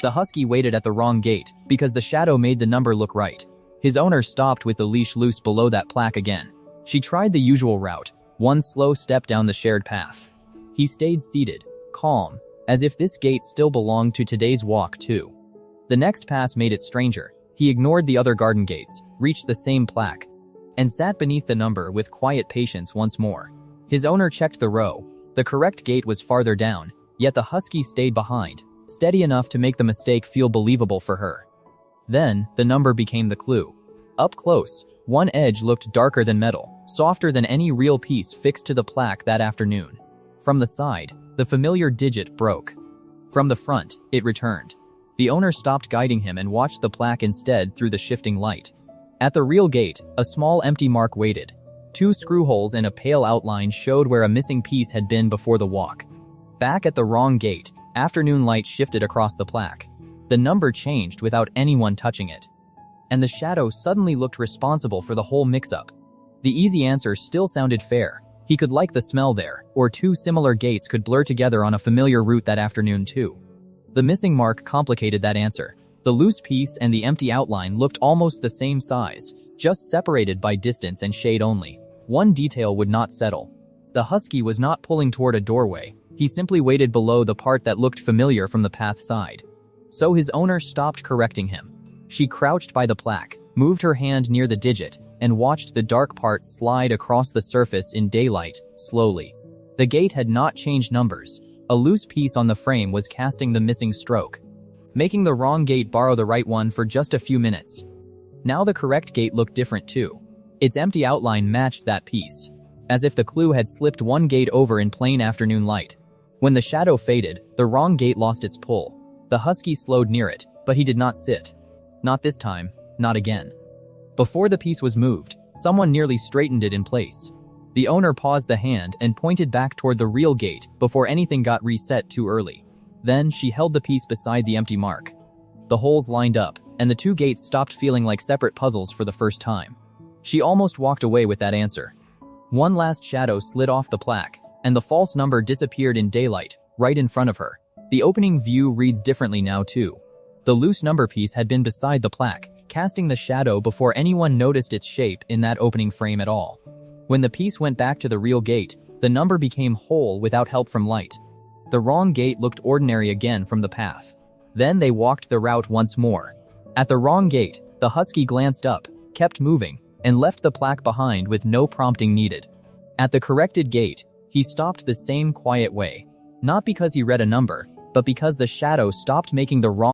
The husky waited at the wrong gate because the shadow made the number look right. His owner stopped with the leash loose below that plaque again. She tried the usual route, one slow step down the shared path. He stayed seated, calm, as if this gate still belonged to today's walk too. The next pass made it stranger. He ignored the other garden gates, reached the same plaque, and sat beneath the number with quiet patience once more. His owner checked the row. The correct gate was farther down, yet the husky stayed behind, steady enough to make the mistake feel believable for her. Then, the number became the clue. Up close, one edge looked darker than metal, softer than any real piece fixed to the plaque that afternoon. From the side, the familiar digit broke. From the front, it returned. The owner stopped guiding him and watched the plaque instead through the shifting light. At the real gate, a small empty mark waited. 2 screw holes and a pale outline showed where a missing piece had been before the walk. Back at the wrong gate, afternoon light shifted across the plaque. The number changed without anyone touching it. And the shadow suddenly looked responsible for the whole mix-up. The easy answer still sounded fair. He could like the smell there, or 2 similar gates could blur together on a familiar route that afternoon too. The missing mark complicated that answer. The loose piece and the empty outline looked almost the same size, just separated by distance and shade only. One detail would not settle. The husky was not pulling toward a doorway. He simply waited below the part that looked familiar from the path side. So his owner stopped correcting him. She crouched by the plaque, moved her hand near the digit, and watched the dark part slide across the surface in daylight, slowly. The gate had not changed numbers. A loose piece on the frame was casting the missing stroke, making the wrong gate borrow the right one for just a few minutes. Now the correct gate looked different too. Its empty outline matched that piece, as if the clue had slipped one gate over in plain afternoon light. When the shadow faded, the wrong gate lost its pull. The husky slowed near it, but he did not sit. Not this time, not again. Before the piece was moved, someone nearly straightened it in place. The owner paused the hand and pointed back toward the real gate before anything got reset too early. Then she held the piece beside the empty mark. The holes lined up, and the 2 gates stopped feeling like separate puzzles for the first time. She almost walked away with that answer. One last shadow slid off the plaque, and the false number disappeared in daylight, right in front of her. The opening view reads differently now too. The loose number piece had been beside the plaque, casting the shadow before anyone noticed its shape in that opening frame at all. When the piece went back to the real gate, the number became whole without help from light. The wrong gate looked ordinary again from the path. Then they walked the route once more. At the wrong gate, the husky glanced up, kept moving, and left the plaque behind with no prompting needed. At the corrected gate, he stopped the same quiet way. Not because he read a number, but because the shadow stopped making the wrong